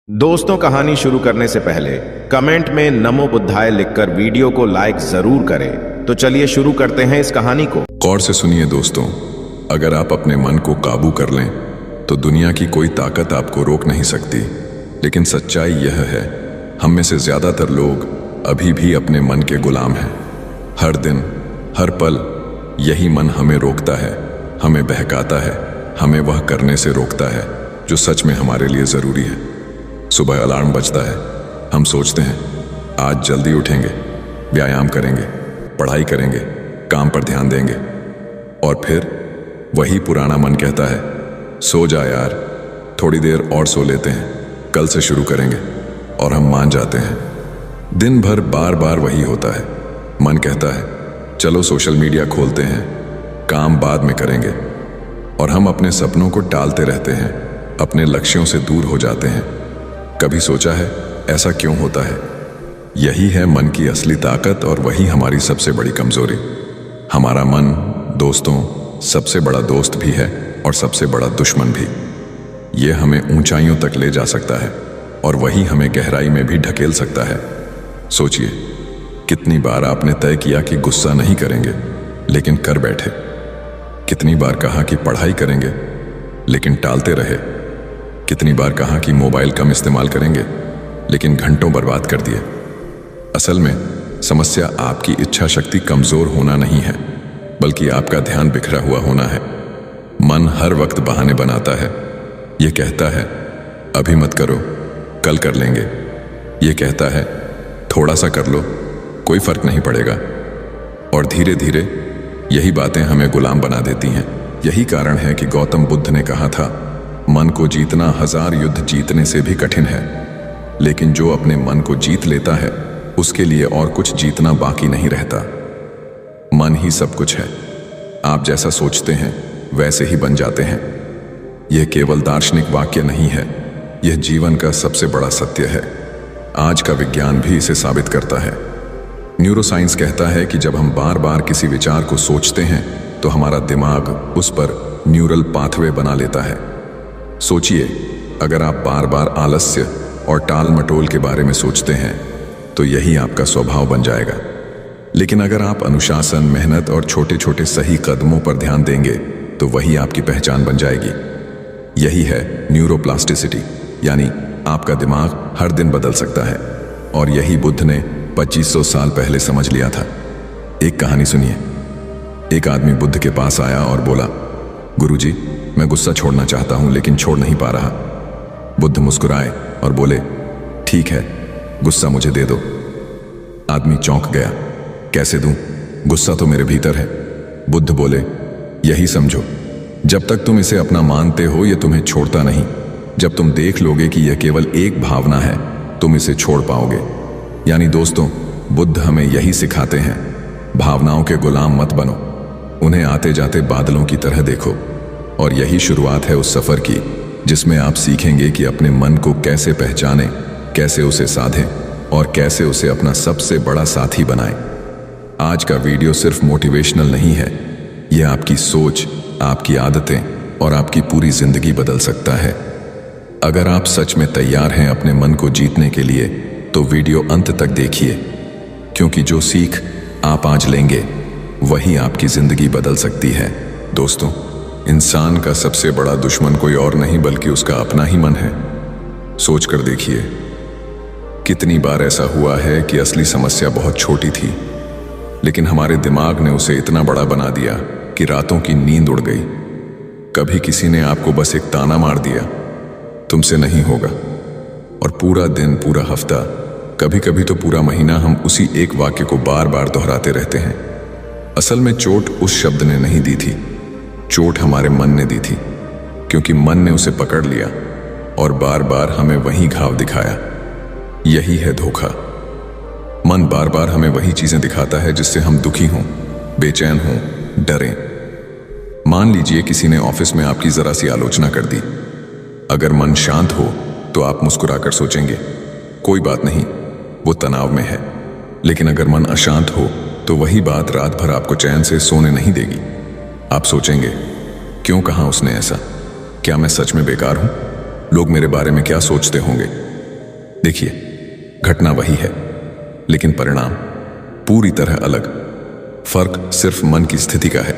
दोस्तों, कहानी शुरू करने से पहले कमेंट में नमो बुद्धाय लिखकर वीडियो को लाइक जरूर करें। तो चलिए शुरू करते हैं इस कहानी को। गौर से सुनिए दोस्तों, अगर आप अपने मन को काबू कर लें तो दुनिया की कोई ताकत आपको रोक नहीं सकती। लेकिन सच्चाई यह है, हम में से ज्यादातर लोग अभी भी अपने मन के गुलाम हैं। हर दिन हर पल यही मन हमें रोकता है, हमें बहकाता है, हमें वह करने से रोकता है जो सच में हमारे लिए जरूरी है। सुबह अलार्म बजता है, हम सोचते हैं आज जल्दी उठेंगे, व्यायाम करेंगे, पढ़ाई करेंगे, काम पर ध्यान देंगे। और फिर वही पुराना मन कहता है सो जा यार, थोड़ी देर और सो लेते हैं, कल से शुरू करेंगे। और हम मान जाते हैं। दिन भर बार बार वही होता है। मन कहता है चलो सोशल मीडिया खोलते हैं, काम बाद में करेंगे। और हम अपने सपनों को टालते रहते हैं, अपने लक्ष्यों से दूर हो जाते हैं। कभी सोचा है ऐसा क्यों होता है? यही है मन की असली ताकत और वही हमारी सबसे बड़ी कमजोरी। हमारा मन दोस्तों सबसे बड़ा दोस्त भी है और सबसे बड़ा दुश्मन भी। ये हमें ऊंचाइयों तक ले जा सकता है और वही हमें गहराई में भी ढकेल सकता है। सोचिए, कितनी बार आपने तय किया कि गुस्सा नहीं करेंगे लेकिन कर बैठे। कितनी बार कहा कि पढ़ाई करेंगे लेकिन टालते रहे। कितनी बार कहा कि मोबाइल कम इस्तेमाल करेंगे लेकिन घंटों बर्बाद कर दिए। असल में समस्या आपकी इच्छा शक्ति कमजोर होना नहीं है, बल्कि आपका ध्यान बिखरा हुआ होना है। मन हर वक्त बहाने बनाता है। यह कहता है अभी मत करो, कल कर लेंगे। यह कहता है थोड़ा सा कर लो, कोई फर्क नहीं पड़ेगा। और धीरे धीरे यही बातें हमें गुलाम बना देती हैं। यही कारण है कि गौतम बुद्ध ने कहा था मन को जीतना 1000 युद्ध जीतने से भी कठिन है। लेकिन जो अपने मन को जीत लेता है उसके लिए और कुछ जीतना बाकी नहीं रहता। मन ही सब कुछ है। आप जैसा सोचते हैं वैसे ही बन जाते हैं। यह केवल दार्शनिक वाक्य नहीं है, यह जीवन का सबसे बड़ा सत्य है। आज का विज्ञान भी इसे साबित करता है। न्यूरोसाइंस कहता है कि जब हम बार बार किसी विचार को सोचते हैं तो हमारा दिमाग उस पर न्यूरल पाथवे बना लेता है। सोचिए, अगर आप बार बार आलस्य और टाल मटोल के बारे में सोचते हैं तो यही आपका स्वभाव बन जाएगा। लेकिन अगर आप अनुशासन, मेहनत और छोटे छोटे सही कदमों पर ध्यान देंगे तो वही आपकी पहचान बन जाएगी। यही है न्यूरोप्लास्टिसिटी, यानी आपका दिमाग हर दिन बदल सकता है। और यही बुद्ध ने 2500 साल पहले समझ लिया था। एक कहानी सुनिए। एक आदमी बुद्ध के पास आया और बोला, गुरुजी, मैं गुस्सा छोड़ना चाहता हूं लेकिन छोड़ नहीं पा रहा। बुद्ध मुस्कुराए और बोले, ठीक है, गुस्सा मुझे दे दो। आदमी चौंक गया, कैसे दूं? गुस्सा तो मेरे भीतर है। बुद्ध बोले, यही समझो, जब तक तुम इसे अपना मानते हो ये तुम्हें छोड़ता नहीं। जब तुम देख लोगे कि यह केवल एक भावना है, तुम इसे छोड़ पाओगे। यानी दोस्तों, बुद्ध हमें यही सिखाते हैं, भावनाओं के गुलाम मत बनो, उन्हें आते जाते बादलों की तरह देखो। और यही शुरुआत है उस सफर की जिसमें आप सीखेंगे कि अपने मन को कैसे पहचानें, कैसे उसे साधें और कैसे उसे अपना सबसे बड़ा साथी बनाएं। आज का वीडियो सिर्फ मोटिवेशनल नहीं है, यह आपकी सोच, आपकी आदतें और आपकी पूरी जिंदगी बदल सकता है। अगर आप सच में तैयार हैं अपने मन को जीतने के लिए तो वीडियो अंत तक देखिए, क्योंकि जो सीख आप आज लेंगे वही आपकी जिंदगी बदल सकती है। दोस्तों, इंसान का सबसे बड़ा दुश्मन कोई और नहीं बल्कि उसका अपना ही मन है। सोच कर देखिए, कितनी बार ऐसा हुआ है कि असली समस्या बहुत छोटी थी लेकिन हमारे दिमाग ने उसे इतना बड़ा बना दिया कि रातों की नींद उड़ गई। कभी किसी ने आपको बस एक ताना मार दिया, तुमसे नहीं होगा, और पूरा दिन, पूरा हफ्ता, कभी कभी तो पूरा महीना हम उसी एक वाक्य को बार बार दोहराते रहते हैं। असल में चोट उस शब्द ने नहीं दी थी, चोट हमारे मन ने दी थी, क्योंकि मन ने उसे पकड़ लिया और बार बार हमें वही घाव दिखाया। यही है धोखा। मन बार बार हमें वही चीजें दिखाता है जिससे हम दुखी हों, बेचैन हों, डरें। मान लीजिए किसी ने ऑफिस में आपकी जरा सी आलोचना कर दी। अगर मन शांत हो तो आप मुस्कुराकर सोचेंगे कोई बात नहीं, वो तनाव में है। लेकिन अगर मन अशांत हो तो वही बात रात भर आपको चैन से सोने नहीं देगी। आप सोचेंगे क्यों कहा उसने ऐसा? क्या मैं सच में बेकार हूं? लोग मेरे बारे में क्या सोचते होंगे? देखिए, घटना वही है, लेकिन परिणाम पूरी तरह अलग। फर्क सिर्फ मन की स्थिति का है।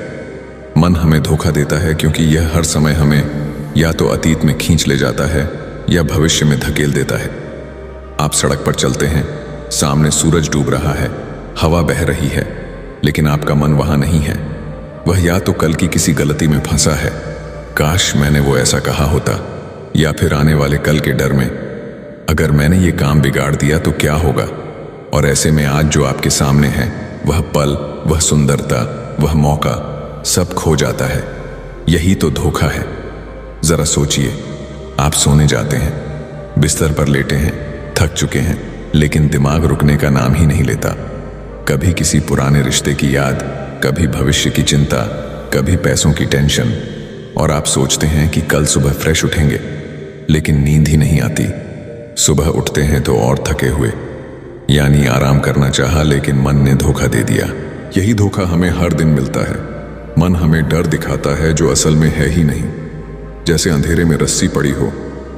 मन हमें धोखा देता है क्योंकि यह हर समय हमें या तो अतीत में खींच ले जाता है या भविष्य में धकेल देता है। आप सड़क पर चलते हैं, सामने सूरज डूब रहा है, हवा बह रही है, लेकिन आपका मन वहां नहीं है। वह या तो कल की किसी गलती में फंसा है, काश मैंने वो ऐसा कहा होता, या फिर आने वाले कल के डर में, अगर मैंने ये काम बिगाड़ दिया तो क्या होगा। और ऐसे में आज जो आपके सामने है, वह पल, वह सुंदरता, वह मौका, सब खो जाता है। यही तो धोखा है। जरा सोचिए, आप सोने जाते हैं, बिस्तर पर लेटे हैं, थक चुके हैं, लेकिन दिमाग रुकने का नाम ही नहीं लेता। कभी किसी पुराने रिश्ते की याद, कभी भविष्य की चिंता, कभी पैसों की टेंशन, और आप सोचते हैं कि कल सुबह फ्रेश उठेंगे, लेकिन नींद ही नहीं आती। सुबह उठते हैं तो और थके हुए, यानी आराम करना चाहा लेकिन मन ने धोखा दे दिया। यही धोखा हमें हर दिन मिलता है। मन हमें डर दिखाता है जो असल में है ही नहीं। जैसे अंधेरे में रस्सी पड़ी हो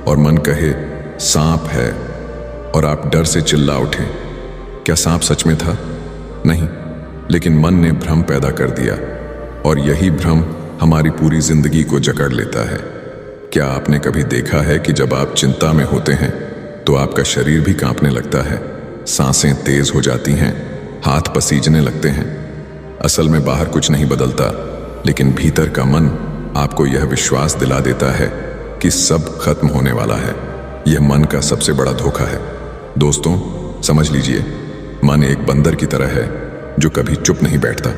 और मन कहे सांप है, और आप डर से चिल्ला उठे। क्या सांप सच में था? नहीं, लेकिन मन ने भ्रम पैदा कर दिया, और यही भ्रम हमारी पूरी जिंदगी को जकड़ लेता है। क्या आपने कभी देखा है कि जब आप चिंता में होते हैं तो आपका शरीर भी कांपने लगता है, सांसें तेज हो जाती हैं, हाथ पसीजने लगते हैं? असल में बाहर कुछ नहीं बदलता, लेकिन भीतर का मन आपको यह विश्वास दिला देता है कि सब खत्म होने वाला है। यह मन का सबसे बड़ा धोखा है। दोस्तों, समझ लीजिए, मन एक बंदर की तरह है जो कभी चुप नहीं बैठता।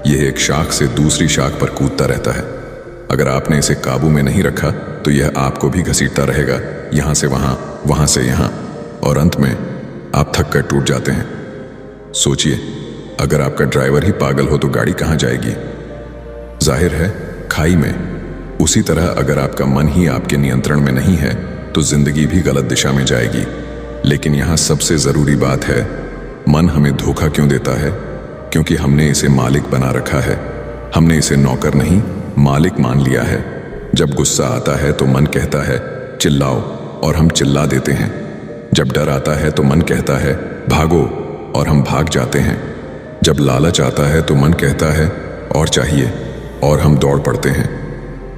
यह एक शाख से दूसरी शाख पर कूदता रहता है। अगर आपने इसे काबू में नहीं रखा तो यह आपको भी घसीटता रहेगा, यहां से वहां, वहां से यहां, और अंत में आप थक कर टूट जाते हैं। सोचिए, अगर आपका ड्राइवर ही पागल हो तो गाड़ी कहां जाएगी? जाहिर है, खाई में। उसी तरह अगर आपका मन ही आपके नियंत्रण में नहीं है तो जिंदगी भी गलत दिशा में जाएगी। लेकिन यहां सबसे जरूरी बात है, मन हमें धोखा क्यों देता है? क्योंकि हमने इसे मालिक बना रखा है। हमने इसे नौकर नहीं, मालिक मान लिया है। जब गुस्सा आता है तो मन कहता है चिल्लाओ, और हम चिल्ला देते हैं। जब डर आता है तो मन कहता है भागो, और हम भाग जाते हैं। जब लालच आता है तो मन कहता है और चाहिए, और हम दौड़ पड़ते हैं।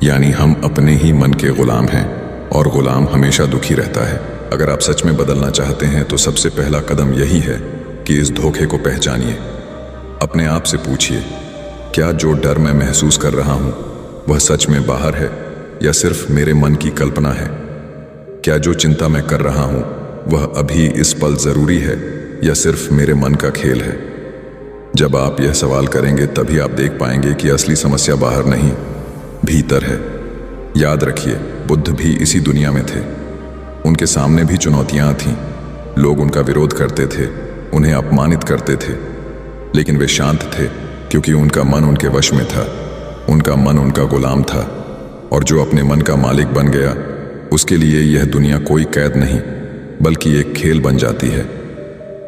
यानी हम अपने ही मन के गुलाम हैं, और गुलाम हमेशा दुखी रहता है। अगर आप सच में बदलना चाहते हैं तो सबसे पहला कदम यही है कि इस धोखे को पहचानिए। अपने आप से पूछिए, क्या जो डर मैं महसूस कर रहा हूं वह सच में बाहर है या सिर्फ मेरे मन की कल्पना है? क्या जो चिंता मैं कर रहा हूं वह अभी इस पल जरूरी है या सिर्फ मेरे मन का खेल है? जब आप यह सवाल करेंगे तभी आप देख पाएंगे कि असली समस्या बाहर नहीं, भीतर है। याद रखिए, बुद्ध भी इसी दुनिया में थे। उनके सामने भी चुनौतियां थीं। लोग उनका विरोध करते थे, उन्हें अपमानित करते थे, लेकिन वे शांत थे क्योंकि उनका मन उनके वश में था। उनका मन उनका गुलाम था, और जो अपने मन का मालिक बन गया उसके लिए यह दुनिया कोई कैद नहीं बल्कि एक खेल बन जाती है।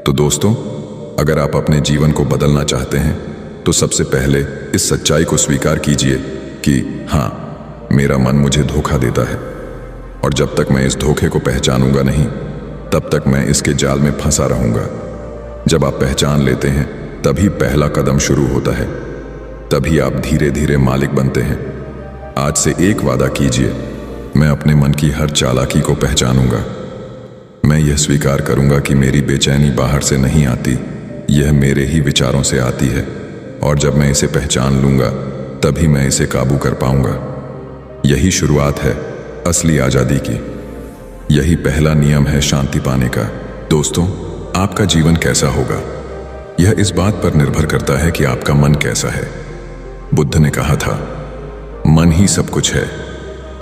तो दोस्तों, अगर आप अपने जीवन को बदलना चाहते हैं तो सबसे पहले इस सच्चाई को स्वीकार कीजिए कि हाँ, मेरा मन मुझे धोखा देता है, और जब तक मैं इस धोखे को पहचानूंगा नहीं तब तक मैं इसके जाल में फंसा रहूंगा। जब आप पहचान लेते हैं तभी पहला कदम शुरू होता है, तभी आप धीरे धीरे मालिक बनते हैं। आज से एक वादा कीजिए, मैं अपने मन की हर चालाकी को पहचानूंगा। मैं यह स्वीकार करूंगा कि मेरी बेचैनी बाहर से नहीं आती, यह मेरे ही विचारों से आती है, और जब मैं इसे पहचान लूंगा तभी मैं इसे काबू कर पाऊंगा। यही शुरुआत है असली आजादी की। यही पहला नियम है शांति पाने का। दोस्तों, आपका जीवन कैसा होगा यह इस बात पर निर्भर करता है कि आपका मन कैसा है। बुद्ध ने कहा था, मन ही सब कुछ है।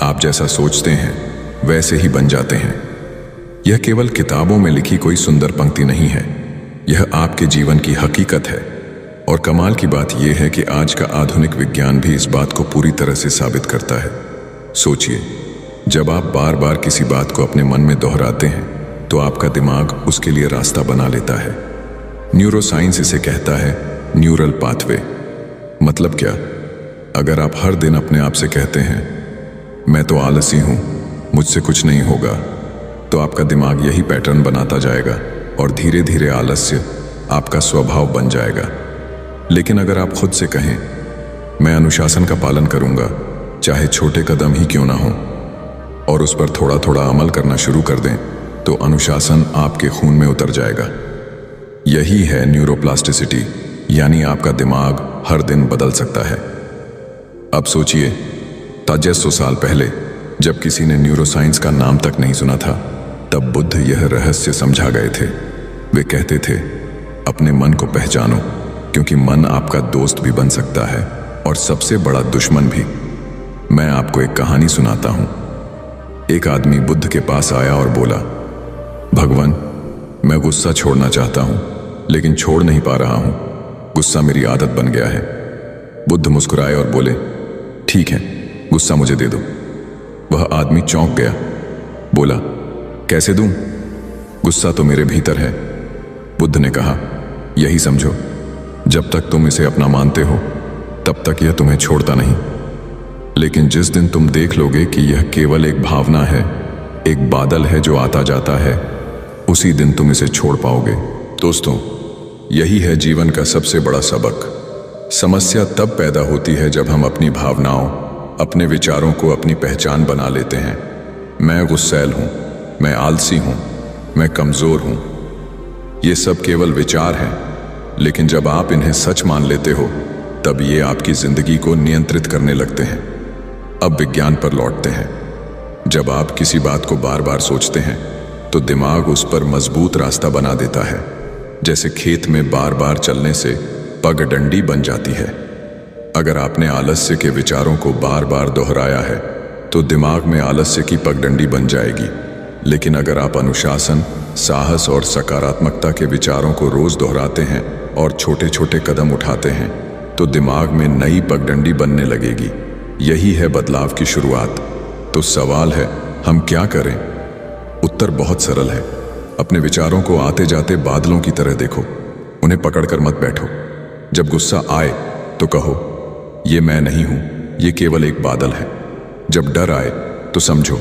आप जैसा सोचते हैं वैसे ही बन जाते हैं। यह केवल किताबों में लिखी कोई सुंदर पंक्ति नहीं है, यह आपके जीवन की हकीकत है। और कमाल की बात यह है कि आज का आधुनिक विज्ञान भी इस बात को पूरी तरह से साबित करता है। सोचिए, जब आप बार बार किसी बात को अपने मन में दोहराते हैं तो आपका दिमाग उसके लिए रास्ता बना लेता है। न्यूरोसाइंस इसे कहता है न्यूरल पाथवे। मतलब क्या? अगर आप हर दिन अपने आप से कहते हैं मैं तो आलसी हूं, मुझसे कुछ नहीं होगा, तो आपका दिमाग यही पैटर्न बनाता जाएगा और धीरे धीरे आलस्य आपका स्वभाव बन जाएगा। लेकिन अगर आप खुद से कहें, मैं अनुशासन का पालन करूंगा, चाहे छोटे कदम ही क्यों ना हो, और उस पर थोड़ा थोड़ा अमल करना शुरू कर दें, तो अनुशासन आपके खून में उतर जाएगा। यही है न्यूरोप्लास्टिसिटी, यानी आपका दिमाग हर दिन बदल सकता है। अब सोचिए, ताजस्सो साल पहले जब किसी ने न्यूरोसाइंस का नाम तक नहीं सुना था, तब बुद्ध यह रहस्य समझा गए थे। वे कहते थे, अपने मन को पहचानो, क्योंकि मन आपका दोस्त भी बन सकता है और सबसे बड़ा दुश्मन भी। मैं आपको एक कहानी सुनाता हूं। एक आदमी बुद्ध के पास आया और बोला, भगवान, मैं गुस्सा छोड़ना चाहता हूं, लेकिन छोड़ नहीं पा रहा हूं। गुस्सा मेरी आदत बन गया है। बुद्ध मुस्कुराए और बोले, ठीक है, गुस्सा मुझे दे दो। वह आदमी चौंक गया, बोला, कैसे दूं? गुस्सा तो मेरे भीतर है। बुद्ध ने कहा, यही समझो, जब तक तुम इसे अपना मानते हो, तब तक यह तुम्हें छोड़ता नहीं। लेकिन जिस दिन तुम देख लोगे कि यह केवल एक भावना है, एक बादल है जो आता जाता है, उसी दिन तुम इसे छोड़ पाओगे। दोस्तों, यही है जीवन का सबसे बड़ा सबक। समस्या तब पैदा होती है जब हम अपनी भावनाओं, अपने विचारों को अपनी पहचान बना लेते हैं। मैं गुस्सैल हूं, मैं आलसी हूं, मैं कमजोर हूं। ये सब केवल विचार हैं, लेकिन जब आप इन्हें सच मान लेते हो, तब ये आपकी जिंदगी को नियंत्रित करने लगते हैं। अब विज्ञान पर लौटते हैं। जब आप किसी बात को बार बार सोचते हैं, तो दिमाग उस पर मजबूत रास्ता बना देता है। जैसे खेत में बार बार चलने से पगडंडी बन जाती है। अगर आपने आलस्य के विचारों को बार बार दोहराया है, तो दिमाग में आलस्य की पगडंडी बन जाएगी। लेकिन अगर आप अनुशासन, साहस और सकारात्मकता के विचारों को रोज दोहराते हैं और छोटे छोटे कदम उठाते हैं, तो दिमाग में नई पगडंडी बनने लगेगी। यही है बदलाव की शुरुआत। तो सवाल है, हम क्या करें? उत्तर बहुत सरल है। अपने विचारों को आते जाते बादलों की तरह देखो, उन्हें पकड़कर मत बैठो। जब गुस्सा आए तो कहो, ये मैं नहीं हूं, ये केवल एक बादल है। जब डर आए तो समझो,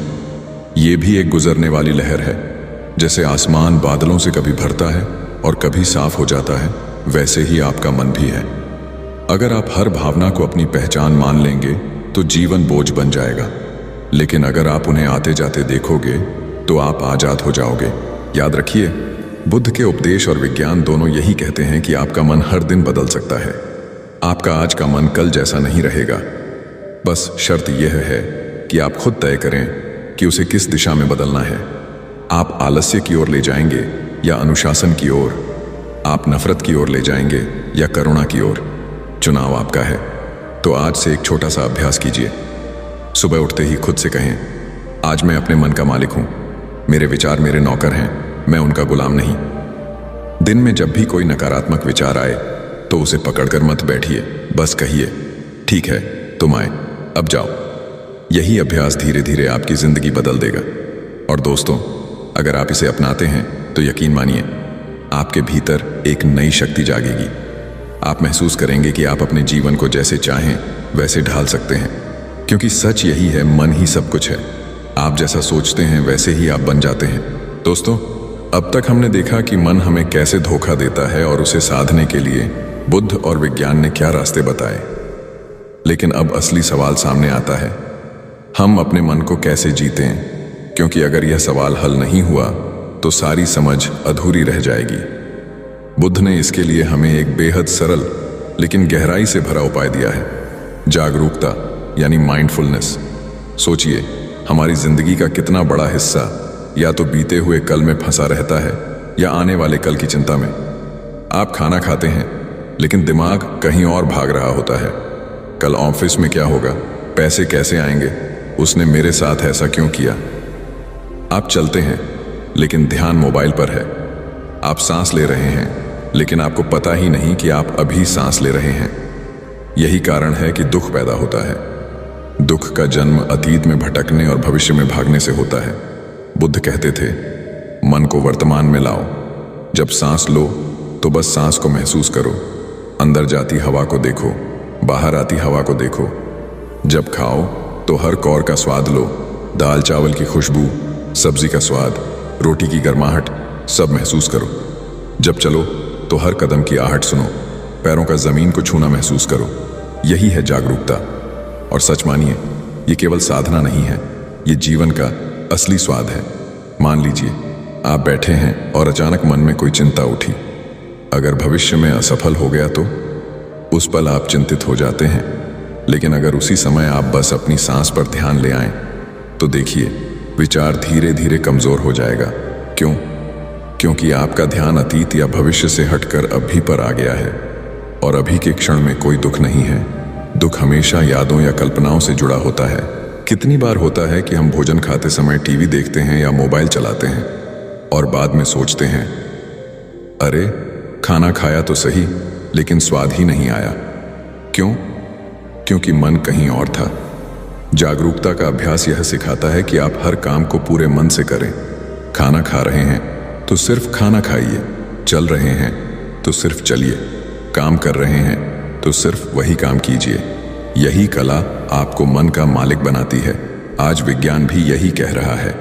ये भी एक गुजरने वाली लहर है। जैसे आसमान बादलों से कभी भरता है और कभी साफ हो जाता है, वैसे ही आपका मन भी है। अगर आप हर भावना को अपनी पहचान मान लेंगे, तो जीवन बोझ बन जाएगा। लेकिन अगर आप उन्हें आते जाते देखोगे, तो आप आजाद हो जाओगे। याद रखिए, बुद्ध के उपदेश और विज्ञान दोनों यही कहते हैं कि आपका मन हर दिन बदल सकता है। आपका आज का मन कल जैसा नहीं रहेगा। बस शर्त यह है कि आप खुद तय करें कि उसे किस दिशा में बदलना है। आप आलस्य की ओर ले जाएंगे या अनुशासन की ओर? आप नफरत की ओर ले जाएंगे या करुणा की ओर? चुनाव आपका है। तो आज से एक छोटा सा अभ्यास कीजिए। सुबह उठते ही खुद से कहें, आज मैं अपने मन का मालिक हूं। मेरे विचार मेरे नौकर हैं, मैं उनका गुलाम नहीं। दिन में जब भी कोई नकारात्मक विचार आए, तो उसे पकड़कर मत बैठिए, बस कहिए, ठीक है, तुम आए, अब जाओ। यही अभ्यास धीरे धीरे आपकी जिंदगी बदल देगा। और दोस्तों, अगर आप इसे अपनाते हैं, तो यकीन मानिए, आपके भीतर एक नई शक्ति जागेगी। आप महसूस करेंगे कि आप अपने जीवन को जैसे चाहें वैसे ढाल सकते हैं, क्योंकि सच यही है, मन ही सब कुछ है। आप जैसा सोचते हैं वैसे ही आप बन जाते हैं। दोस्तों, अब तक हमने देखा कि मन हमें कैसे धोखा देता है और उसे साधने के लिए बुद्ध और विज्ञान ने क्या रास्ते बताए। लेकिन अब असली सवाल सामने आता है, हम अपने मन को कैसे जीतें? क्योंकि अगर यह सवाल हल नहीं हुआ, तो सारी समझ अधूरी रह जाएगी। बुद्ध ने इसके लिए हमें एक बेहद सरल लेकिन गहराई से भरा उपाय दिया है, जागरूकता यानी माइंडफुलनेस। सोचिए, हमारी जिंदगी का कितना बड़ा हिस्सा या तो बीते हुए कल में फंसा रहता है या आने वाले कल की चिंता में। आप खाना खाते हैं, लेकिन दिमाग कहीं और भाग रहा होता है। कल ऑफिस में क्या होगा, पैसे कैसे आएंगे, उसने मेरे साथ ऐसा क्यों किया। आप चलते हैं, लेकिन ध्यान मोबाइल पर है। आप सांस ले रहे हैं, लेकिन आपको पता ही नहीं कि आप अभी सांस ले रहे हैं। यही कारण है कि दुख पैदा होता है। दुख का जन्म अतीत में भटकने और भविष्य में भागने से होता है। बुद्ध कहते थे, मन को वर्तमान में लाओ। जब सांस लो, तो बस सांस को महसूस करो। अंदर जाती हवा को देखो, बाहर आती हवा को देखो। जब खाओ, तो हर कौर का स्वाद लो, दाल चावल की खुशबू, सब्जी का स्वाद, रोटी की गर्माहट सब महसूस करो। जब चलो तो हर कदम की आहट सुनो, पैरों का जमीन को छूना महसूस करो। यही है जागरूकता। और सच मानिए, ये केवल साधना नहीं है, ये जीवन का असली स्वाद है। मान लीजिए आप बैठे हैं और अचानक मन में कोई चिंता उठी। अगर भविष्य में असफल हो गया तो उस पल आप चिंतित हो जाते हैं, लेकिन अगर उसी समय आप बस अपनी सांस पर ध्यान ले आएं तो देखिए विचार धीरे धीरे कमजोर हो जाएगा। क्यों? क्योंकि आपका ध्यान अतीत या भविष्य से हटकर अभी पर आ गया है। और अभी के क्षण में कोई दुख नहीं है। दुख हमेशा यादों या कल्पनाओं से जुड़ा होता है। कितनी बार होता है कि हम भोजन खाते समय टीवी देखते हैं या मोबाइल चलाते हैं और बाद में सोचते हैं, अरे खाना खाया तो सही, लेकिन स्वाद ही नहीं आया। क्यों? क्योंकि मन कहीं और था। जागरूकता का अभ्यास यह सिखाता है कि आप हर काम को पूरे मन से करें। खाना खा रहे हैं तो सिर्फ खाना खाइए, चल रहे हैं तो सिर्फ चलिए, काम कर रहे हैं तो सिर्फ वही काम कीजिए। यही कला आपको मन का मालिक बनाती है। आज विज्ञान भी यही कह रहा है।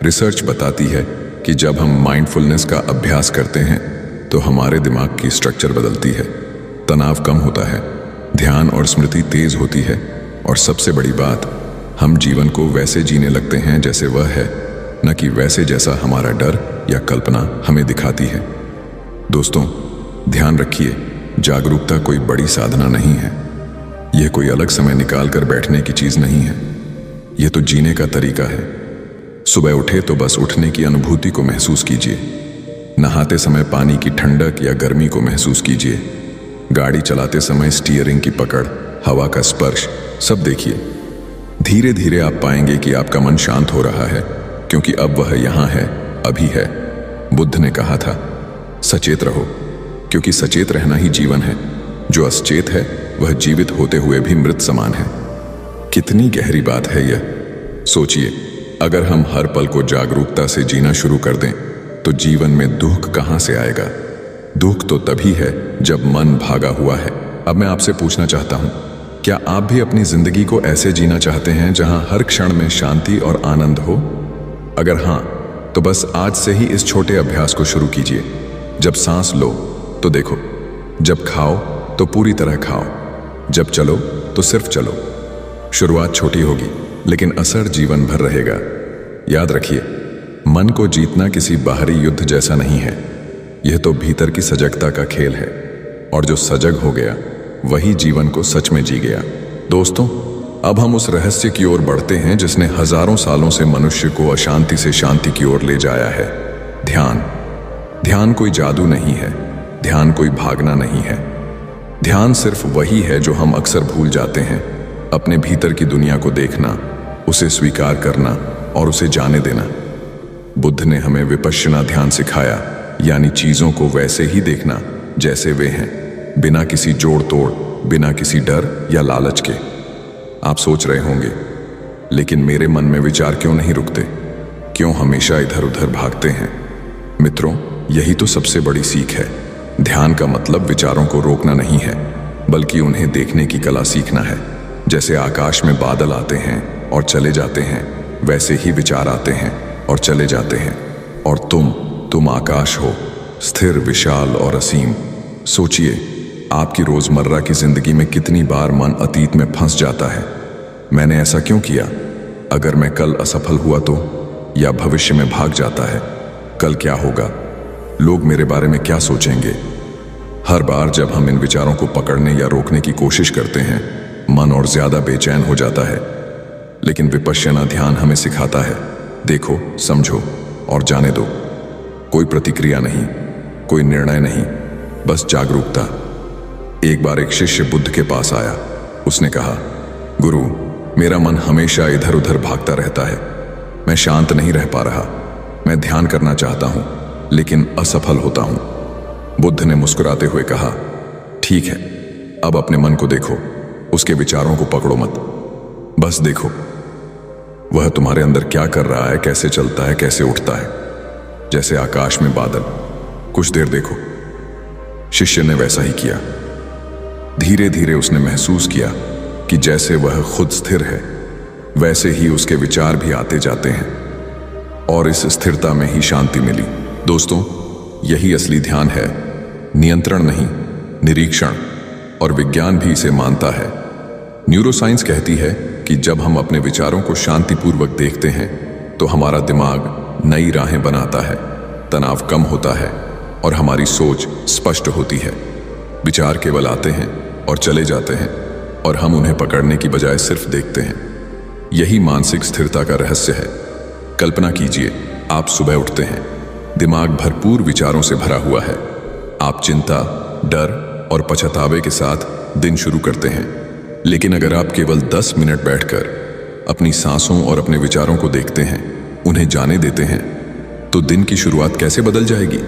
रिसर्च बताती है कि जब हम माइंडफुलनेस का अभ्यास करते हैं तो हमारे दिमाग की स्ट्रक्चर बदलती है, तनाव कम होता है, ध्यान और स्मृति तेज होती है, और सबसे बड़ी बात, हम जीवन को वैसे जीने लगते हैं जैसे वह है, न कि वैसे जैसा हमारा डर या कल्पना हमें दिखाती है। दोस्तों, ध्यान रखिए, जागरूकता कोई बड़ी साधना नहीं है। यह कोई अलग समय निकाल कर बैठने की चीज नहीं है। यह तो जीने का तरीका है। सुबह उठे तो बस उठने की अनुभूति को महसूस कीजिए। नहाते समय पानी की ठंडक या गर्मी को महसूस कीजिए। गाड़ी चलाते समय स्टीयरिंग की पकड़, हवा का स्पर्श, सब देखिए। धीरे धीरे आप पाएंगे कि आपका मन शांत हो रहा है, क्योंकि अब वह यहां है, अभी है। बुद्ध ने कहा था, सचेत रहो, क्योंकि सचेत रहना ही जीवन है। जो असचेत है वह जीवित होते हुए भी मृत समान है। कितनी गहरी बात है यह। सोचिए, अगर हम हर पल को जागरूकता से जीना शुरू कर दें तो जीवन में दुख कहां से आएगा? दुख तो तभी है जब मन भागा हुआ है। अब मैं आपसे पूछना चाहता हूं, क्या आप भी अपनी जिंदगी को ऐसे जीना चाहते हैं जहां हर क्षण में शांति और आनंद हो? अगर हां, तो बस आज से ही इस छोटे अभ्यास को शुरू कीजिए। जब सांस लो तो देखो, जब खाओ तो पूरी तरह खाओ, जब चलो तो सिर्फ चलो। शुरुआत छोटी होगी, लेकिन असर जीवन भर रहेगा। याद रखिए, मन को जीतना किसी बाहरी युद्ध जैसा नहीं है। यह तो भीतर की सजगता का खेल है, और जो सजग हो गया वही जीवन को सच में जी गया। दोस्तों, अब हम उस रहस्य की ओर बढ़ते हैं जिसने हजारों सालों से मनुष्य को अशांति से शांति की ओर ले जाया है। ध्यान। ध्यान कोई जादू नहीं है, ध्यान कोई भागना नहीं है। ध्यान सिर्फ वही है जो हम अक्सर भूल जाते हैं, अपने भीतर की दुनिया को देखना, उसे स्वीकार करना और उसे जाने देना। बुद्ध ने हमें विपश्यना ध्यान सिखाया, यानी चीजों को वैसे ही देखना जैसे वे हैं, बिना किसी जोड़ तोड़, बिना किसी डर या लालच के। आप सोच रहे होंगे, लेकिन मेरे मन में विचार क्यों नहीं रुकते? क्यों हमेशा इधर उधर भागते हैं? मित्रों, यही तो सबसे बड़ी सीख है। ध्यान का मतलब विचारों को रोकना नहीं है, बल्कि उन्हें देखने की कला सीखना है। जैसे आकाश में बादल आते हैं और चले जाते हैं, वैसे ही विचार आते हैं और चले जाते हैं। और तुम आकाश हो, स्थिर, विशाल और असीम। सोचिए, आपकी रोजमर्रा की जिंदगी में कितनी बार मन अतीत में फंस जाता है। मैंने ऐसा क्यों किया? अगर मैं कल असफल हुआ तो? या भविष्य में भाग जाता है, कल क्या होगा? लोग मेरे बारे में क्या सोचेंगे? हर बार जब हम इन विचारों को पकड़ने या रोकने की कोशिश करते हैं, मन और ज्यादा बेचैन हो जाता है। लेकिन विपश्यना ध्यान हमें सिखाता है, देखो, समझो और जाने दो। कोई प्रतिक्रिया नहीं, कोई निर्णय नहीं, बस जागरूकता। एक बार एक शिष्य बुद्ध के पास आया। उसने कहा, गुरु, मेरा मन हमेशा इधर उधर भागता रहता है। मैं शांत नहीं रह पा रहा। मैं ध्यान करना चाहता हूं, लेकिन असफल होता हूं। बुद्ध ने मुस्कुराते हुए कहा, ठीक है, अब अपने मन को देखो, उसके विचारों को पकड़ो मत, बस देखो वह तुम्हारे अंदर क्या कर रहा है, कैसे चलता है, कैसे उठता है। जैसे आकाश में बादल, कुछ देर देखो। शिष्य ने वैसा ही किया। धीरे धीरे उसने महसूस किया कि जैसे वह खुद स्थिर है, वैसे ही उसके विचार भी आते जाते हैं। और इस स्थिरता में ही शांति मिली। दोस्तों, यही असली ध्यान है, नियंत्रण नहीं, निरीक्षण। और विज्ञान भी इसे मानता है। न्यूरोसाइंस कहती है कि जब हम अपने विचारों को शांतिपूर्वक देखते हैं तो हमारा दिमाग नई राहें बनाता है, तनाव कम होता है और हमारी सोच स्पष्ट होती है। विचार केवल आते हैं और चले जाते हैं और हम उन्हें पकड़ने की बजाय सिर्फ देखते हैं। यही मानसिक स्थिरता का रहस्य है। कल्पना कीजिए, आप सुबह उठते हैं, दिमाग भरपूर विचारों से भरा हुआ है। आप चिंता, डर और पछतावे के साथ दिन शुरू करते हैं। लेकिन अगर आप केवल 10 मिनट बैठकर अपनी सांसों और अपने विचारों को देखते हैं, उन्हें जाने देते हैं, तो दिन की शुरुआत कैसे बदल जाएगी।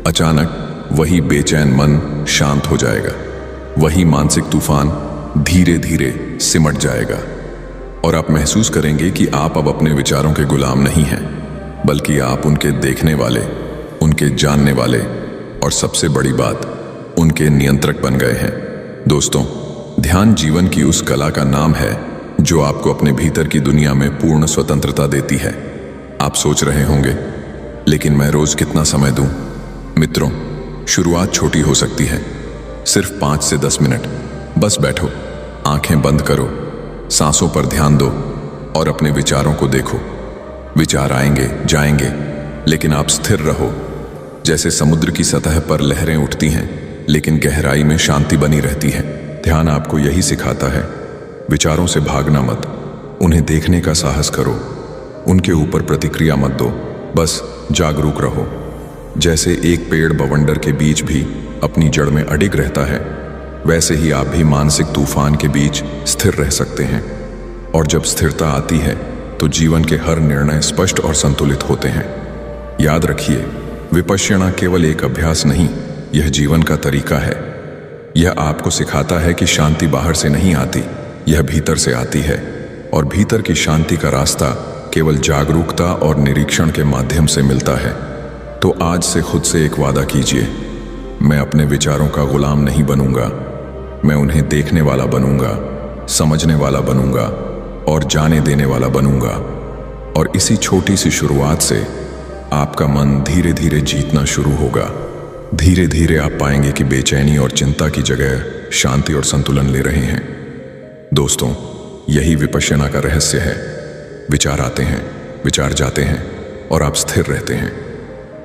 अचानक वही बेचैन मन शांत हो जाएगा, वही मानसिक तूफान धीरे धीरे सिमट जाएगा और आप महसूस करेंगे कि आप अब अपने विचारों के गुलाम नहीं हैं, बल्कि आप उनके देखने वाले, उनके जानने वाले और सबसे बड़ी बात, उनके नियंत्रक बन गए हैं। दोस्तों, ध्यान जीवन की उस कला का नाम है जो आपको अपने भीतर की दुनिया में पूर्ण स्वतंत्रता देती है। आप सोच रहे होंगे, लेकिन मैं रोज कितना समय दूं? मित्रों, शुरुआत छोटी हो सकती है, सिर्फ 5 से 10 मिनट। बस बैठो, आंखें बंद करो, सांसों पर ध्यान दो और अपने विचारों को देखो। विचार आएंगे, जाएंगे, लेकिन आप स्थिर रहो। जैसे समुद्र की सतह पर लहरें उठती हैं, लेकिन गहराई में शांति बनी रहती है। ध्यान आपको यही सिखाता है, विचारों से भागना मत, उन्हें देखने का साहस करो, उनके ऊपर प्रतिक्रिया मत दो, बस जागरूक रहो। जैसे एक पेड़ बवंडर के बीच भी अपनी जड़ में अडिग रहता है, वैसे ही आप भी मानसिक तूफान के बीच स्थिर रह सकते हैं। और जब स्थिरता आती है तो जीवन के हर निर्णय स्पष्ट और संतुलित होते हैं। याद रखिए, विपश्यना केवल एक अभ्यास नहीं, यह जीवन का तरीका है। यह आपको सिखाता है कि शांति बाहर से नहीं आती, यह भीतर से आती है। और भीतर की शांति का रास्ता केवल जागरूकता और निरीक्षण के माध्यम से मिलता है। तो आज से खुद से एक वादा कीजिए, मैं अपने विचारों का गुलाम नहीं बनूंगा, मैं उन्हें देखने वाला बनूंगा, समझने वाला बनूंगा और जाने देने वाला बनूंगा। और इसी छोटी सी शुरुआत से आपका मन धीरे धीरे जीतना शुरू होगा। धीरे धीरे आप पाएंगे कि बेचैनी और चिंता की जगह शांति और संतुलन ले रहे हैं। दोस्तों, यही विपश्यना का रहस्य है। विचार आते हैं, विचार जाते हैं और आप स्थिर रहते हैं।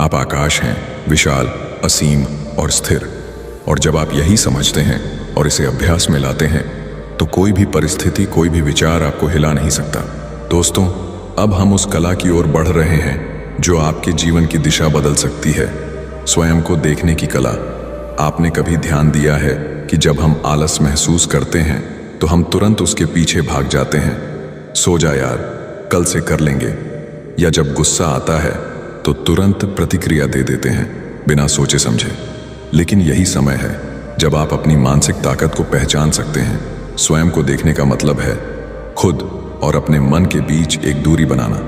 आप आकाश हैं, विशाल, असीम और स्थिर। और जब आप यही समझते हैं और इसे अभ्यास में लाते हैं, तो कोई भी परिस्थिति, कोई भी विचार आपको हिला नहीं सकता। दोस्तों, अब हम उस कला की ओर बढ़ रहे हैं जो आपके जीवन की दिशा बदल सकती है। स्वयं को देखने की कला। आपने कभी ध्यान दिया है कि जब हम आलस महसूस करते हैं तो हम तुरंत उसके पीछे भाग जाते हैं, सो जा यार, कल से कर लेंगे। या जब गुस्सा आता है तो तुरंत प्रतिक्रिया दे देते हैं बिना सोचे समझे। लेकिन यही समय है जब आप अपनी मानसिक ताकत को पहचान सकते हैं। स्वयं को देखने का मतलब है खुद और अपने मन के बीच एक दूरी बनाना।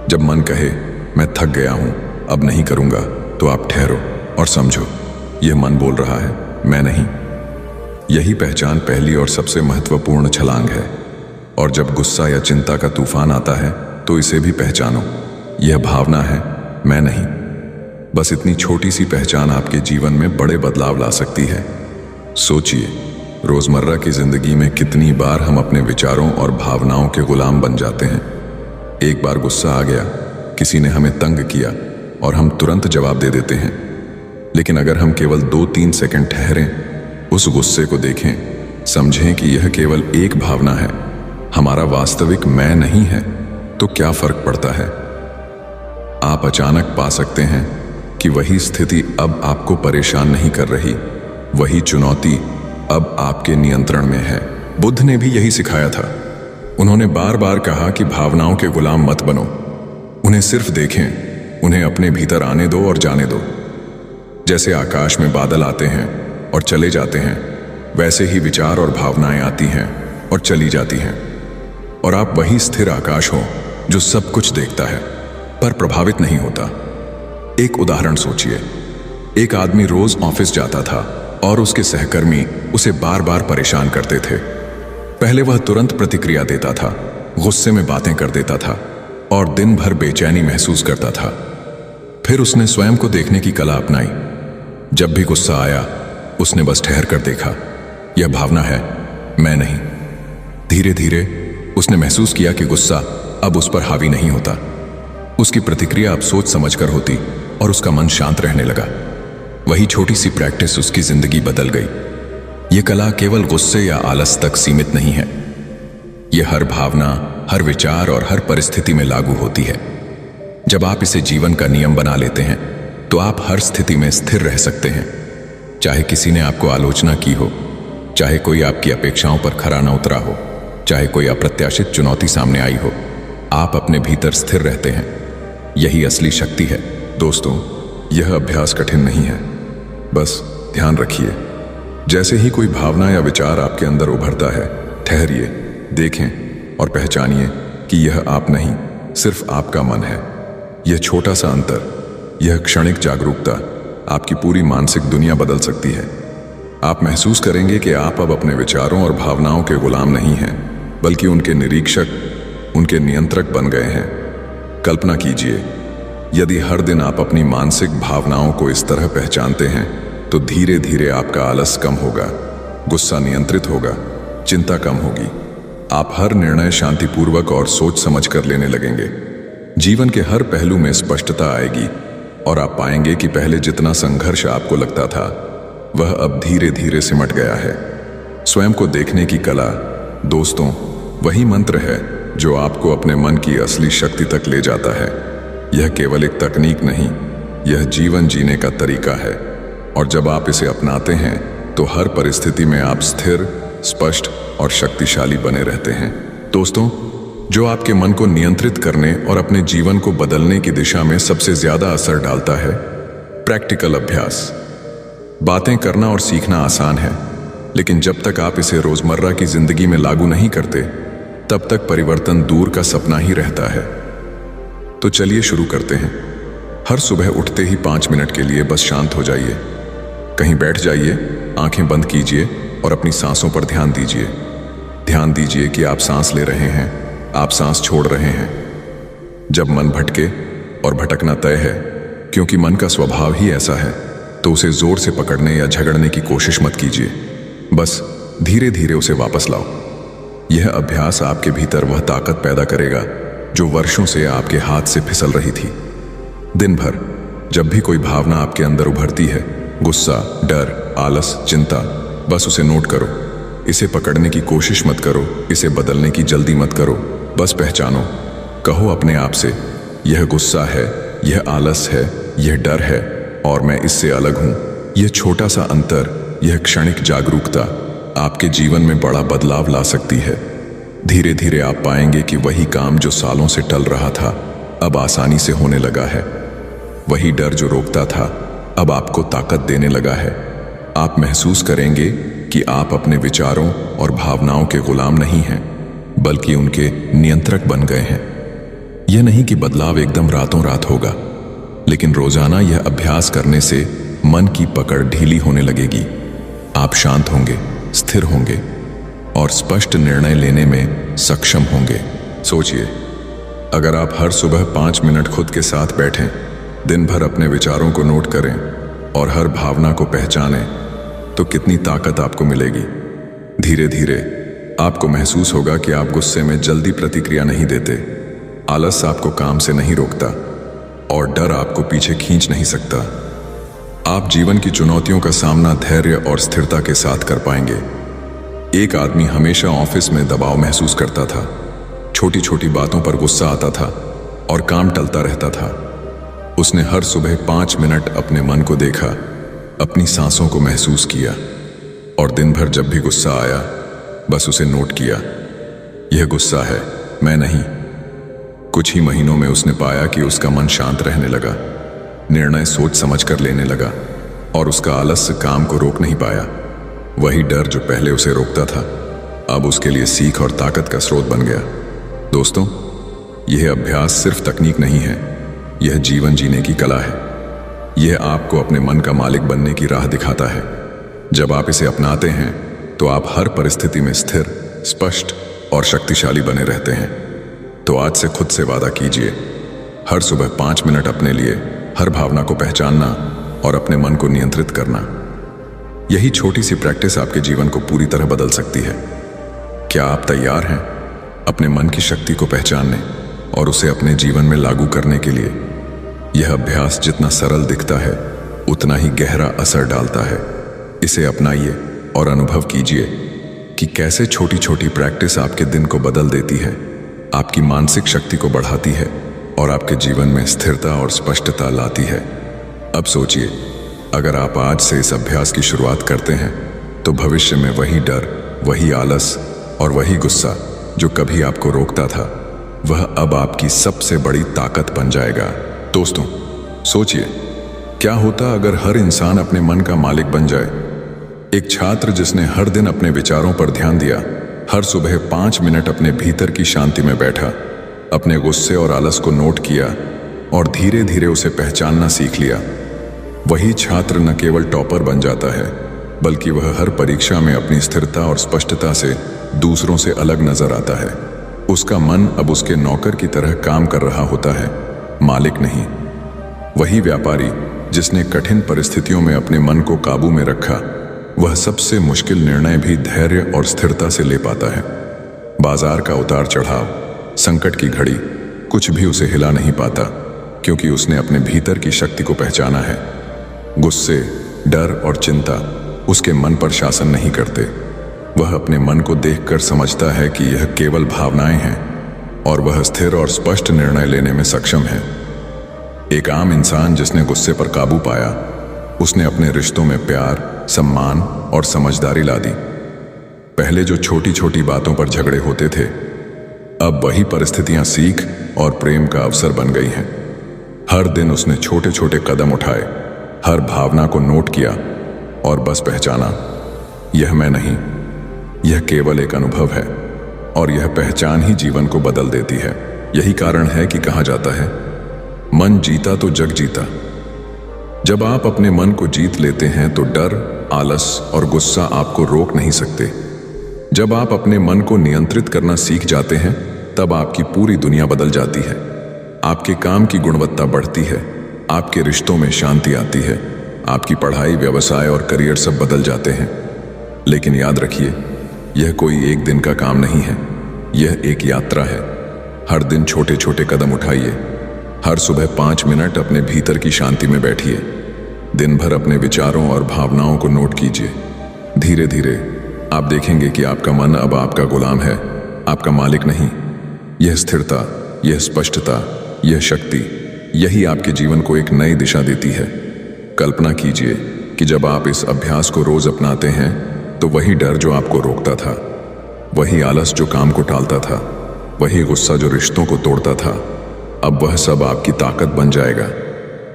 जब मन कहे मैं थक गया हूं, अब नहीं करूंगा, तो आप ठहरो और समझो, यह मन बोल रहा है, मैं नहीं। यही पहचान पहली और सबसे महत्वपूर्ण छलांग है। और जब गुस्सा या चिंता का तूफान आता है तो इसे भी पहचानो, यह भावना है, मैं नहीं। बस इतनी छोटी सी पहचान आपके जीवन में बड़े बदलाव ला सकती है। सोचिए, रोजमर्रा की जिंदगी में कितनी बार हम अपने विचारों और भावनाओं के गुलाम बन जाते हैं। एक बार गुस्सा आ गया, किसी ने हमें तंग किया और हम तुरंत जवाब दे देते हैं। लेकिन अगर हम केवल 2-3 सेकंड ठहरें, उस गुस्से को देखें, समझें कि यह केवल एक भावना है, हमारा वास्तविक मैं नहीं है, तो क्या फर्क पड़ता है। आप अचानक पा सकते हैं कि वही स्थिति अब आपको परेशान नहीं कर रही, वही चुनौती अब आपके नियंत्रण में है। बुद्ध ने भी यही सिखाया था। उन्होंने बार बार कहा कि भावनाओं के गुलाम मत बनो, उन्हें सिर्फ देखें, उन्हें अपने भीतर आने दो और जाने दो। जैसे आकाश में बादल आते हैं और चले जाते हैं, वैसे ही विचार और भावनाएं आती हैं और चली जाती हैं। और आप वही स्थिर आकाश हो जो सब कुछ देखता है पर प्रभावित नहीं होता। एक उदाहरण सोचिए, एक आदमी रोज ऑफिस जाता था और उसके सहकर्मी उसे बार बार परेशान करते थे। पहले वह तुरंत प्रतिक्रिया देता था, गुस्से में बातें कर देता था और दिन भर बेचैनी महसूस करता था। फिर उसने स्वयं को देखने की कला अपनाई। जब भी गुस्सा आया उसने बस ठहर कर देखा, यह भावना है, मैं नहीं। धीरे धीरे उसने महसूस किया कि गुस्सा अब उस पर हावी नहीं होता। उसकी प्रतिक्रिया अब सोच समझकर होती और उसका मन शांत रहने लगा। वही छोटी सी प्रैक्टिस उसकी जिंदगी बदल गई। यह कला केवल गुस्से या आलस तक सीमित नहीं है, यह हर भावना, हर विचार और हर परिस्थिति में लागू होती है। जब आप इसे जीवन का नियम बना लेते हैं तो आप हर स्थिति में स्थिर रह सकते हैं। चाहे किसी ने आपको आलोचना की हो, चाहे कोई आपकी अपेक्षाओं पर खरा न उतरा हो, चाहे कोई अप्रत्याशित चुनौती सामने आई हो, आप अपने भीतर स्थिर रहते हैं। यही असली शक्ति है। दोस्तों, यह अभ्यास कठिन नहीं है, बस ध्यान रखिए। जैसे ही कोई भावना या विचार आपके अंदर उभरता है, ठहरिए, देखें और पहचानिए कि यह आप नहीं, सिर्फ आपका मन है। यह छोटा सा अंतर, यह क्षणिक जागरूकता आपकी पूरी मानसिक दुनिया बदल सकती है। आप महसूस करेंगे कि आप अब अपने विचारों और भावनाओं के गुलाम नहीं हैं, बल्कि उनके निरीक्षक, उनके नियंत्रक बन गए हैं। कल्पना कीजिए, यदि हर दिन आप अपनी मानसिक भावनाओं को इस तरह पहचानते हैं तो धीरे धीरे आपका आलस कम होगा, गुस्सा नियंत्रित होगा, चिंता कम होगी। आप हर निर्णय शांतिपूर्वक और सोच समझ कर लेने लगेंगे। जीवन के हर पहलू में स्पष्टता आएगी और आप पाएंगे कि पहले जितना संघर्ष आपको लगता था वह अब धीरे धीरे सिमट गया है। स्वयं को देखने की कला, दोस्तों, वही मंत्र है जो आपको अपने मन की असली शक्ति तक ले जाता है। यह केवल एक तकनीक नहीं, यह जीवन जीने का तरीका है। और जब आप इसे अपनाते हैं तो हर परिस्थिति में आप स्थिर, स्पष्ट और शक्तिशाली बने रहते हैं। दोस्तों, जो आपके मन को नियंत्रित करने और अपने जीवन को बदलने की दिशा में सबसे ज्यादा असर डालता है, प्रैक्टिकल अभ्यास। बातें करना और सीखना आसान है, लेकिन जब तक आप इसे रोजमर्रा की जिंदगी में लागू नहीं करते, तब तक परिवर्तन दूर का सपना ही रहता है। तो चलिए शुरू करते हैं। हर सुबह उठते ही 5 मिनट के लिए बस शांत हो जाइए। कहीं बैठ जाइए, आंखें बंद कीजिए और अपनी सांसों पर ध्यान दीजिए। ध्यान दीजिए कि आप सांस ले रहे हैं, आप सांस छोड़ रहे हैं। जब मन भटके, और भटकना तय है क्योंकि मन का स्वभाव ही ऐसा है, तो उसे जोर से पकड़ने या झगड़ने की कोशिश मत कीजिए। बस धीरे धीरे उसे वापस लाओ। यह अभ्यास आपके भीतर वह ताकत पैदा करेगा जो वर्षों से आपके हाथ से फिसल रही थी। दिन भर जब भी कोई भावना आपके अंदर उभरती है, गुस्सा, डर, आलस, चिंता, बस उसे नोट करो। इसे पकड़ने की कोशिश मत करो, इसे बदलने की जल्दी मत करो। बस पहचानो, कहो अपने आप से, यह गुस्सा है, यह आलस है, यह डर है और मैं इससे अलग हूं। यह छोटा सा अंतर, यह क्षणिक जागरूकता आपके जीवन में बड़ा बदलाव ला सकती है। धीरे धीरे आप पाएंगे कि वही काम जो सालों से टल रहा था अब आसानी से होने लगा है। वही डर जो रोकता था अब आपको ताकत देने लगा है। आप महसूस करेंगे कि आप अपने विचारों और भावनाओं के गुलाम नहीं हैं, बल्कि उनके नियंत्रक बन गए हैं। यह नहीं कि बदलाव एकदम रातों रात होगा, लेकिन रोजाना यह अभ्यास करने से मन की पकड़ ढीली होने लगेगी। आप शांत होंगे, स्थिर होंगे और स्पष्ट निर्णय लेने में सक्षम होंगे। सोचिए, अगर आप हर सुबह 5 मिनट खुद के साथ बैठें, दिन भर अपने विचारों को नोट करें और हर भावना को पहचानें, तो कितनी ताकत आपको मिलेगी। धीरे धीरे आपको महसूस होगा कि आप गुस्से में जल्दी प्रतिक्रिया नहीं देते, आलस आपको काम से नहीं रोकता और डर आपको पीछे खींच नहीं सकता। आप जीवन की चुनौतियों का सामना धैर्य और स्थिरता के साथ कर पाएंगे। एक आदमी हमेशा ऑफिस में दबाव महसूस करता था, छोटी छोटी बातों पर गुस्सा आता था और काम टलता रहता था। उसने हर सुबह 5 मिनट अपने मन को देखा, अपनी सांसों को महसूस किया और दिन भर जब भी गुस्सा आया बस उसे नोट किया, यह गुस्सा है, मैं नहीं। कुछ ही महीनों में उसने पाया कि उसका मन शांत रहने लगा, निर्णय सोच समझ कर लेने लगा और उसका आलस्य काम को रोक नहीं पाया। वही डर जो पहले उसे रोकता था अब उसके लिए सीख और ताकत का स्रोत बन गया। दोस्तों, यह अभ्यास सिर्फ तकनीक नहीं है, यह जीवन जीने की कला है। यह आपको अपने मन का मालिक बनने की राह दिखाता है। जब आप इसे अपनाते हैं तो आप हर परिस्थिति में स्थिर, स्पष्ट और शक्तिशाली बने रहते हैं। तो आज से खुद से वादा कीजिए, हर सुबह 5 मिनट अपने लिए, हर भावना को पहचानना और अपने मन को नियंत्रित करना। यही छोटी सी प्रैक्टिस आपके जीवन को पूरी तरह बदल सकती है। क्या आप तैयार हैं अपने मन की शक्ति को पहचानने और उसे अपने जीवन में लागू करने के लिए? यह अभ्यास जितना सरल दिखता है उतना ही गहरा असर डालता है। इसे अपनाइए और अनुभव कीजिए कि कैसे छोटी छोटी प्रैक्टिस आपके दिन को बदल देती है, आपकी मानसिक शक्ति को बढ़ाती है और आपके जीवन में स्थिरता और स्पष्टता लाती है। अब सोचिए, अगर आप आज से इस अभ्यास की शुरुआत करते हैं तो भविष्य में वही डर, वही आलस और वही गुस्सा जो कभी आपको रोकता था, वह अब आपकी सबसे बड़ी ताकत बन जाएगा। दोस्तों, सोचिए, क्या होता अगर हर इंसान अपने मन का मालिक बन जाए? एक छात्र जिसने हर दिन अपने विचारों पर ध्यान दिया, हर सुबह 5 मिनट अपने भीतर की शांति में बैठा, अपने गुस्से और आलस को नोट किया और धीरे धीरे उसे पहचानना सीख लिया, वही छात्र न केवल टॉपर बन जाता है बल्कि वह हर परीक्षा में अपनी स्थिरता और स्पष्टता से दूसरों से अलग नजर आता है। उसका मन अब उसके नौकर की तरह काम कर रहा होता है, मालिक नहीं। वही व्यापारी जिसने कठिन परिस्थितियों में अपने मन को काबू में रखा, वह सबसे मुश्किल निर्णय भी धैर्य और स्थिरता से ले पाता है। बाजार का उतार चढ़ाव, संकट की घड़ी कुछ भी उसे हिला नहीं पाता, क्योंकि उसने अपने भीतर की शक्ति को पहचाना है। गुस्से, डर और चिंता उसके मन पर शासन नहीं करते। वह अपने मन को देखकर समझता है कि यह केवल भावनाएं हैं और वह स्थिर और स्पष्ट निर्णय लेने में सक्षम है। एक आम इंसान जिसने गुस्से पर काबू पाया, उसने अपने रिश्तों में प्यार, सम्मान और समझदारी ला दी। पहले जो छोटी छोटी बातों पर झगड़े होते थे, अब वही परिस्थितियां सीख और प्रेम का अवसर बन गई हैं। हर दिन उसने छोटे छोटे कदम उठाए, हर भावना को नोट किया और बस पहचाना, यह मैं नहीं, यह केवल एक अनुभव है और यह पहचान ही जीवन को बदल देती है। यही कारण है कि कहा जाता है, मन जीता तो जग जीता। जब आप अपने मन को जीत लेते हैं तो डर, आलस और गुस्सा आपको रोक नहीं सकते। जब आप अपने मन को नियंत्रित करना सीख जाते हैं, तब आपकी पूरी दुनिया बदल जाती है। आपके काम की गुणवत्ता बढ़ती है, आपके रिश्तों में शांति आती है, आपकी पढ़ाई, व्यवसाय और करियर सब बदल जाते हैं। लेकिन याद रखिए, यह कोई एक दिन का काम नहीं है, यह एक यात्रा है। हर दिन छोटे छोटे कदम उठाइए, हर सुबह 5 मिनट अपने भीतर की शांति में बैठिए, दिन भर अपने विचारों और भावनाओं को नोट कीजिए। धीरे धीरे आप देखेंगे कि आपका मन अब आपका गुलाम है, आपका मालिक नहीं। यह स्थिरता, यह स्पष्टता, यह शक्ति, यही आपके जीवन को एक नई दिशा देती है। कल्पना कीजिए कि जब आप इस अभ्यास को रोज अपनाते हैं तो वही डर जो आपको रोकता था, वही आलस जो काम को टालता था, वही गुस्सा जो रिश्तों को तोड़ता था, अब वह सब आपकी ताकत बन जाएगा।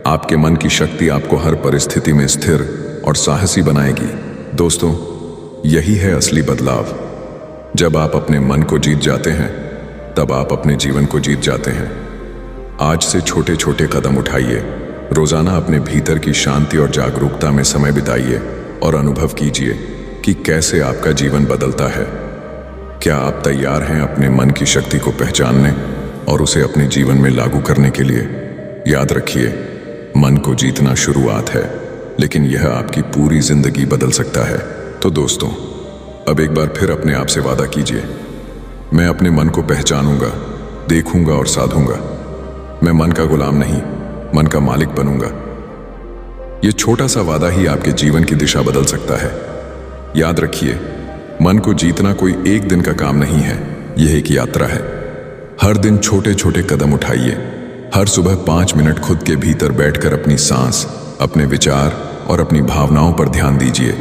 आपके मन की शक्ति आपको हर परिस्थिति में स्थिर और साहसी बनाएगी। दोस्तों, यही है असली बदलाव। जब आप अपने मन को जीत जाते हैं, तब आप अपने जीवन को जीत जाते हैं। आज से छोटे छोटे कदम उठाइए, रोजाना अपने भीतर की शांति और जागरूकता में समय बिताइए और अनुभव कीजिए कि कैसे आपका जीवन बदलता है। क्या आप तैयार हैं अपने मन की शक्ति को पहचानने और उसे अपने जीवन में लागू करने के लिए? याद रखिए, मन को जीतना शुरुआत है, लेकिन यह आपकी पूरी जिंदगी बदल सकता है। तो दोस्तों, अब एक बार फिर अपने आप से वादा कीजिए, मैं अपने मन को पहचानूंगा, देखूंगा और साधूंगा। मैं मन का गुलाम नहीं, मन का मालिक बनूंगा। यह छोटा सा वादा ही आपके जीवन की दिशा बदल सकता है। याद रखिए, मन को जीतना कोई एक दिन का काम नहीं है, यह एक यात्रा है। हर दिन छोटे छोटे कदम उठाइए, हर सुबह 5 मिनट खुद के भीतर बैठकर अपनी सांस, अपने विचार और अपनी भावनाओं पर ध्यान दीजिए।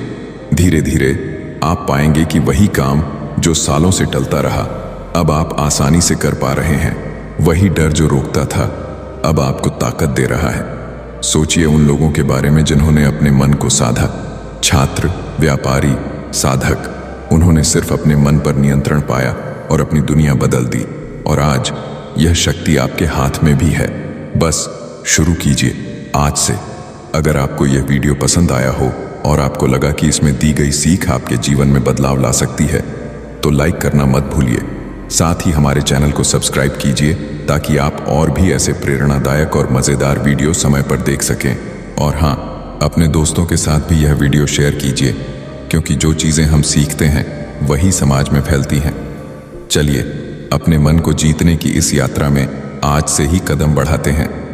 धीरे धीरे आप पाएंगे कि वही काम जो सालों से टलता रहा, अब आप आसानी से कर पा रहे हैं। वही डर जो रोकता था, अब आपको ताकत दे रहा है। सोचिए उन लोगों के बारे में जिन्होंने अपने मन को साधा। छात्र, व्यापारी, साधक, उन्होंने सिर्फ अपने मन पर नियंत्रण पाया और अपनी दुनिया बदल दी। और आज यह शक्ति आपके हाथ में भी है। बस शुरू कीजिए आज से। अगर आपको यह वीडियो पसंद आया हो और आपको लगा कि इसमें दी गई सीख आपके जीवन में बदलाव ला सकती है, तो लाइक करना मत भूलिए साथ ही हमारे चैनल को सब्सक्राइब कीजिए ताकि आप और भी ऐसे प्रेरणादायक और मज़ेदार वीडियो समय पर देख सकें। और हाँ, अपने दोस्तों के साथ भी यह वीडियो शेयर कीजिए, क्योंकि जो चीज़ें हम सीखते हैं वही समाज में फैलती हैं। चलिए अपने मन को जीतने की इस यात्रा में आज से ही कदम बढ़ाते हैं।